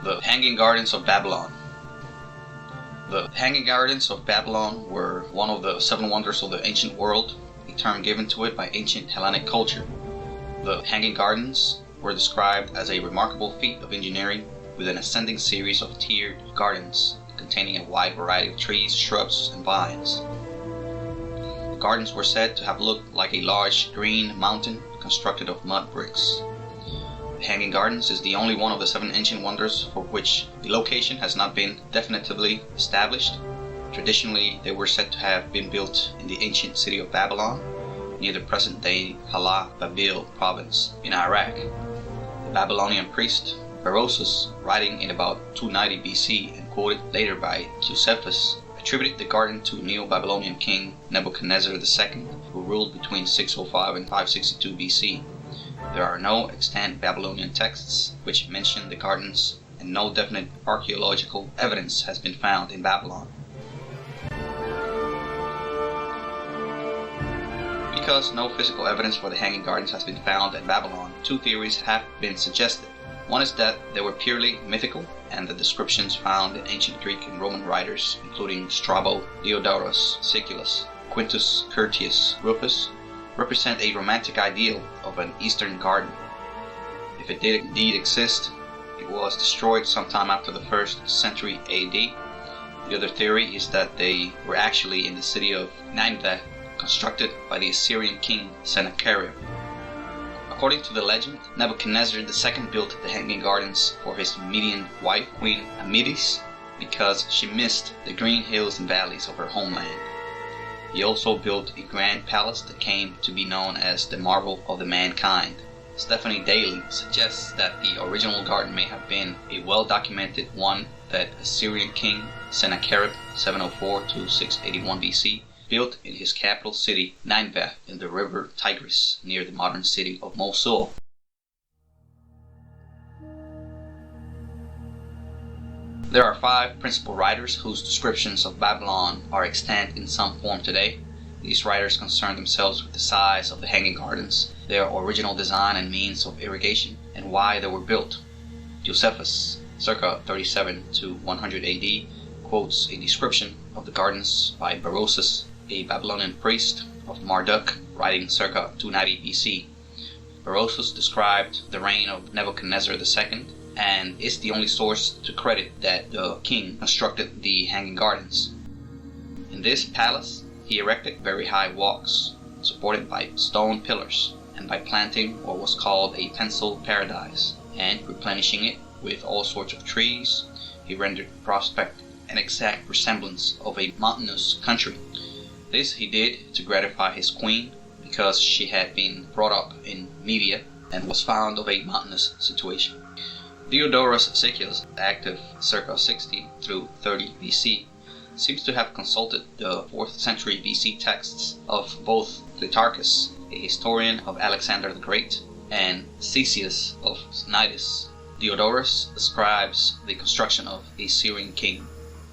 The Hanging Gardens of Babylon. The Hanging Gardens of Babylon were one of the seven wonders of the ancient world, a term given to it by ancient Hellenic culture. The Hanging Gardens were described as a remarkable feat of engineering with an ascending series of tiered gardens containing a wide variety of trees, shrubs, and vines. The gardens were said to have looked like a large green mountain constructed of mud bricks. The Hanging Gardens is the only one of the seven ancient wonders for which the location has not been definitively established. Traditionally, they were said to have been built in the ancient city of Babylon, near the present-day Hillah Babil province in Iraq. The Babylonian priest Berosus, writing in about 290 BC and quoted later by Josephus, attributed the garden to Neo-Babylonian king Nebuchadnezzar II, who ruled between 605 and 562 BC. There are no extant Babylonian texts which mention the gardens, and no definite archaeological evidence has been found in Babylon. Because no physical evidence for the Hanging Gardens has been found in Babylon, two theories have been suggested. One is that they were purely mythical, and the descriptions found in ancient Greek and Roman writers, including Strabo, Diodorus Siculus, Quintus Curtius Rufus, represent a romantic ideal of an Eastern garden. If it did indeed exist, it was destroyed sometime after the 1st century AD. The other theory is that they were actually in the city of Nineveh, constructed by the Assyrian king Sennacherib. According to the legend, Nebuchadnezzar II built the Hanging Gardens for his Median wife, Queen Amidis, because she missed the green hills and valleys of her homeland. He also built a grand palace that came to be known as the Marvel of the Mankind. Stephanie Daly suggests that the original garden may have been a well-documented one that Assyrian king Sennacherib 704 to 681 BC built in his capital city Nineveh in the river Tigris near the modern city of Mosul. There are 5 principal writers whose descriptions of Babylon are extant in some form today. These writers concern themselves with the size of the Hanging Gardens, their original design and means of irrigation, and why they were built. Josephus, circa 37 to 100 AD, quotes a description of the gardens by Berosus, a Babylonian priest of Marduk, writing circa 290 BC. Berosus described the reign of Nebuchadnezzar II, and is the only source to credit that the king constructed the Hanging Gardens. In this palace, he erected very high walks, supported by stone pillars, and by planting what was called a pencil paradise, and replenishing it with all sorts of trees, he rendered the prospect an exact resemblance of a mountainous country. This he did to gratify his queen, because she had been brought up in Media and was fond of a mountainous situation. Diodorus Siculus, active circa 60 through 30 BC, seems to have consulted the 4th century BC texts of both Clitarchus, a historian of Alexander the Great, and Ctesias of Cnidus. Diodorus describes the construction of a Syrian king.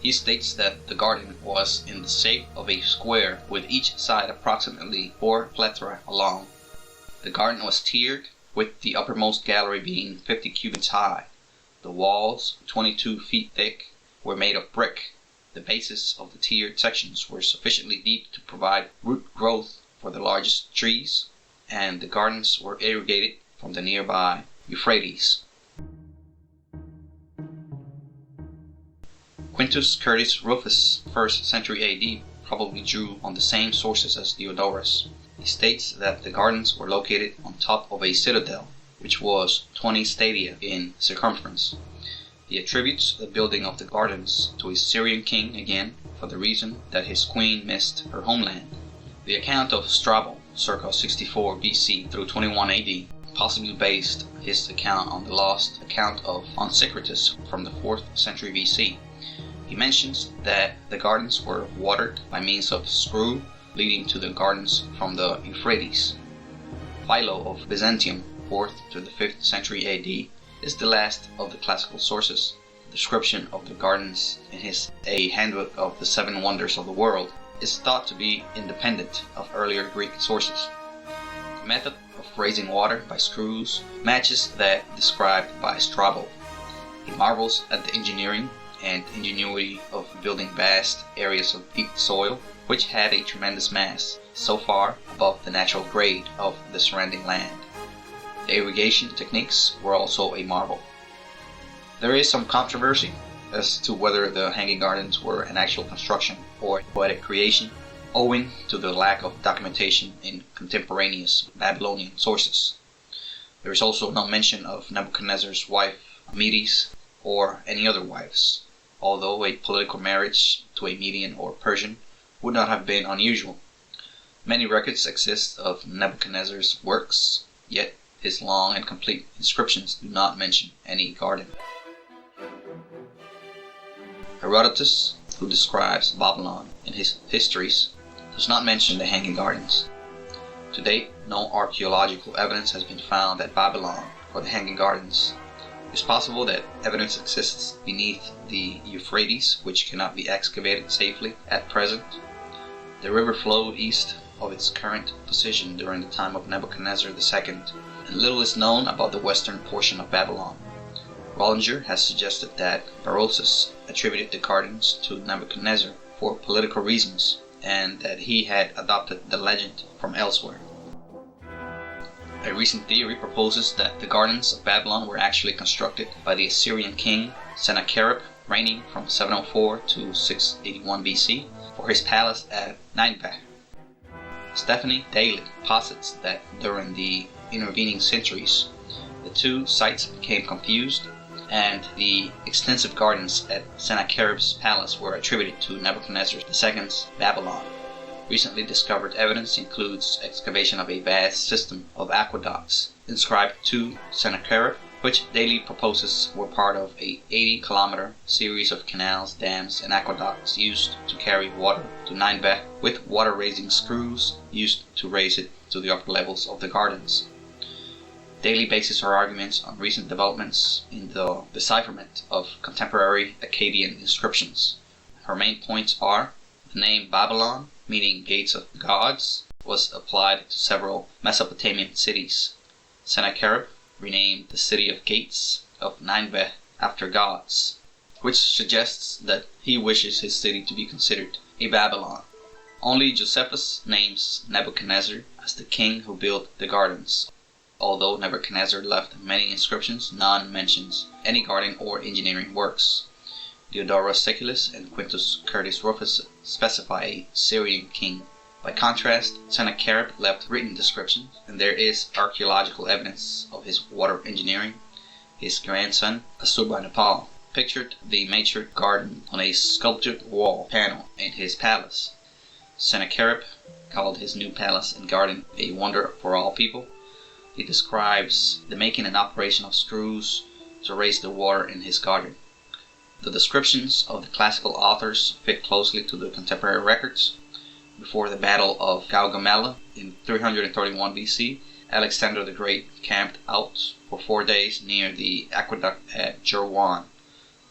He states that the garden was in the shape of a square with each side approximately 4 plethra long. The garden was tiered, with the uppermost gallery being 50 cubits high. The walls, 22 feet thick, were made of brick. The bases of the tiered sections were sufficiently deep to provide root growth for the largest trees, and the gardens were irrigated from the nearby Euphrates. Quintus Curtius Rufus, 1st century AD, probably drew on the same sources as Diodorus. He states that the gardens were located on top of a citadel, which was 20 stadia in circumference. He attributes the building of the gardens to a Syrian king again, for the reason that his queen missed her homeland. The account of Strabo, circa 64 BC through 21 AD, possibly based his account on the lost account of Onesicritus from the 4th century BC. He mentions that the gardens were watered by means of screw leading to the gardens from the Euphrates. Philo of Byzantium, 4th to the 5th century AD, is the last of the classical sources. The description of the gardens in his A Handbook of the Seven Wonders of the World is thought to be independent of earlier Greek sources. The method of raising water by screws matches that described by Strabo. He marvels at the engineering and ingenuity of building vast areas of deep soil, which had a tremendous mass, so far above the natural grade of the surrounding land. The irrigation techniques were also a marvel. There is some controversy as to whether the Hanging Gardens were an actual construction or poetic creation, owing to the lack of documentation in contemporaneous Babylonian sources. There is also no mention of Nebuchadnezzar's wife Medes or any other wives, although a political marriage to a Median or Persian would not have been unusual. Many records exist of Nebuchadnezzar's works, yet his long and complete inscriptions do not mention any garden. Herodotus, who describes Babylon in his histories, does not mention the Hanging Gardens. To date, no archaeological evidence has been found at Babylon for the Hanging Gardens. It is possible that evidence exists beneath the Euphrates, which cannot be excavated safely at present. The river flowed east of its current position during the time of Nebuchadnezzar II, and little is known about the western portion of Babylon. Rollinger has suggested that Berosus attributed the gardens to Nebuchadnezzar for political reasons, and that he had adopted the legend from elsewhere. A recent theory proposes that the gardens of Babylon were actually constructed by the Assyrian king Sennacherib, reigning from 704 to 681 BC, for his palace at Nineveh. Stephanie Daly posits that during the intervening centuries, the two sites became confused, and the extensive gardens at Sennacherib's palace were attributed to Nebuchadnezzar II's Babylon. Recently discovered evidence includes excavation of a vast system of aqueducts inscribed to Sennacherib, which Daly proposes were part of a 80-kilometer series of canals, dams, and aqueducts used to carry water to Nineveh, with water-raising screws used to raise it to the upper levels of the gardens. Daly bases her arguments on recent developments in the decipherment of contemporary Akkadian inscriptions. Her main points are: the name Babylon, meaning gates of gods, was applied to several Mesopotamian cities. Sennacherib renamed the city of gates of Nineveh after gods, which suggests that he wishes his city to be considered a Babylon. Only Josephus names Nebuchadnezzar as the king who built the gardens. Although Nebuchadnezzar left many inscriptions, none mentions any garden or engineering works. Diodorus Siculus and Quintus Curtius Rufus specify a Syrian king. By contrast, Sennacherib left written descriptions, and there is archaeological evidence of his water engineering. His grandson, Assurbanipal, pictured the matriarch garden on a sculptured wall panel in his palace. Sennacherib called his new palace and garden a wonder for all people. He describes the making and operation of screws to raise the water in his garden. The descriptions of the classical authors fit closely to the contemporary records. Before the Battle of Gaugamela in 331 BC, Alexander the Great camped out for 4 days near the aqueduct at Jerwan.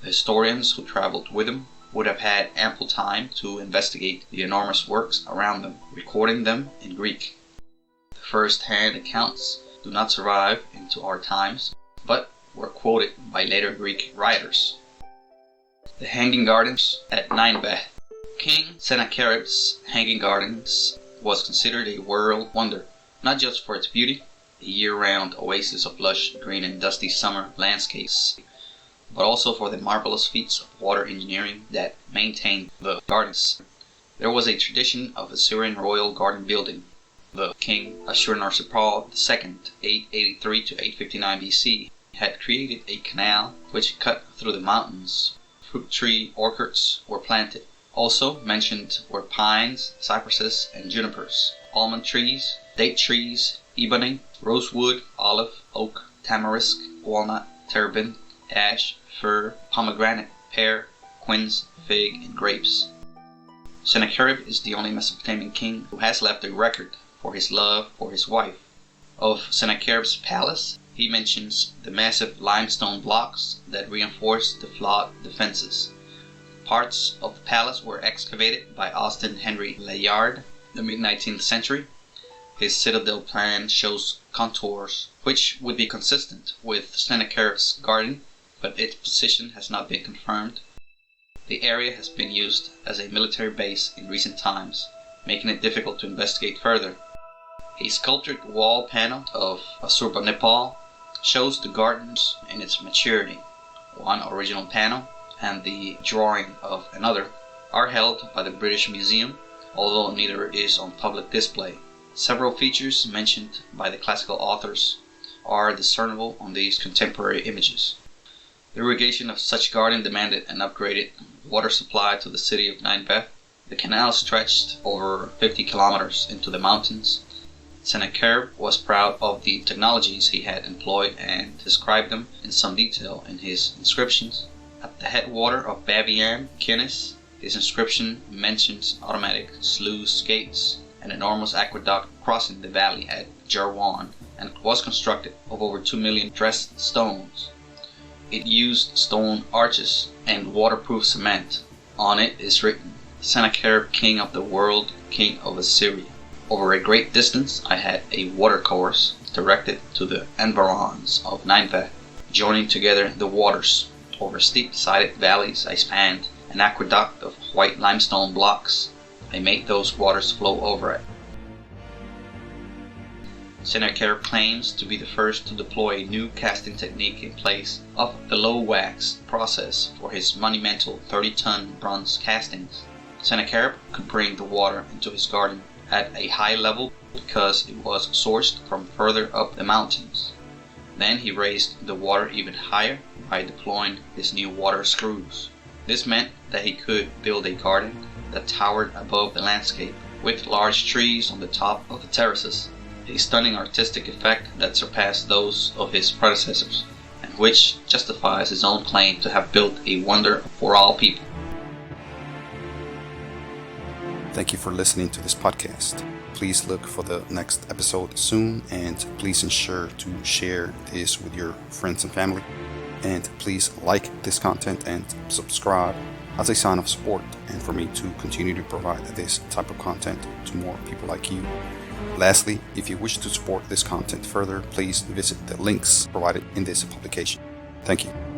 The historians who traveled with him would have had ample time to investigate the enormous works around them, recording them in Greek. The first-hand accounts do not survive into our times, but were quoted by later Greek writers. The Hanging Gardens at Nineveh. King Sennacherib's Hanging Gardens was considered a world wonder, not just for its beauty, a year-round oasis of lush green and dusty summer landscapes, but also for the marvelous feats of water engineering that maintained the gardens. There was a tradition of Assyrian royal garden building. The king Ashurnasirpal II, 883 to 859 BC, had created a canal which cut through the mountains. Fruit tree orchards were planted. Also mentioned were pines, cypresses, and junipers, almond trees, date trees, ebony, rosewood, olive, oak, tamarisk, walnut, terebinth, ash, fir, pomegranate, pear, quince, fig, and grapes. Sennacherib is the only Mesopotamian king who has left a record for his love for his wife. Of Sennacherib's palace, he mentions the massive limestone blocks that reinforced the flawed defenses. Parts of the palace were excavated by Austin Henry Layard in the mid-19th century. His citadel plan shows contours which would be consistent with Sennacherib's garden but its position has not been confirmed. The area has been used as a military base in recent times, making it difficult to investigate further. A sculptured wall panel of Nepal shows the gardens in its maturity. One original panel and the drawing of another are held by the British Museum, although neither is on public display. Several features mentioned by the classical authors are discernible on these contemporary images. The irrigation of such garden demanded an upgraded water supply to the city of Nineveh. The canal stretched over 50 kilometers into the mountains. Sennacherib was proud of the technologies he had employed and described them in some detail in his inscriptions. At the headwater of Babian Kinis, his inscription mentions automatic sluice gates, an enormous aqueduct crossing the valley at Jarwan, and was constructed of over 2 million dressed stones. It used stone arches and waterproof cement. On it is written, Sennacherib, king of the world, king of Assyria. Over a great distance I had a watercourse directed to the environs of Nineveh, joining together the waters. Over steep-sided valleys I spanned an aqueduct of white limestone blocks. I made those waters flow over it. Sennacherib claims to be the first to deploy a new casting technique in place of the low wax process for his monumental 30-ton bronze castings. Sennacherib could bring the water into his garden at a high level because it was sourced from further up the mountains. Then he raised the water even higher by deploying his new water screws. This meant that he could build a garden that towered above the landscape, with large trees on the top of the terraces, a stunning artistic effect that surpassed those of his predecessors, and which justifies his own claim to have built a wonder for all people. Thank you for listening to this podcast. Please look for the next episode soon, and please ensure to share this with your friends and family. And please like this content and subscribe as a sign of support and for me to continue to provide this type of content to more people like you. Lastly, if you wish to support this content further, please visit the links provided in this publication. Thank you.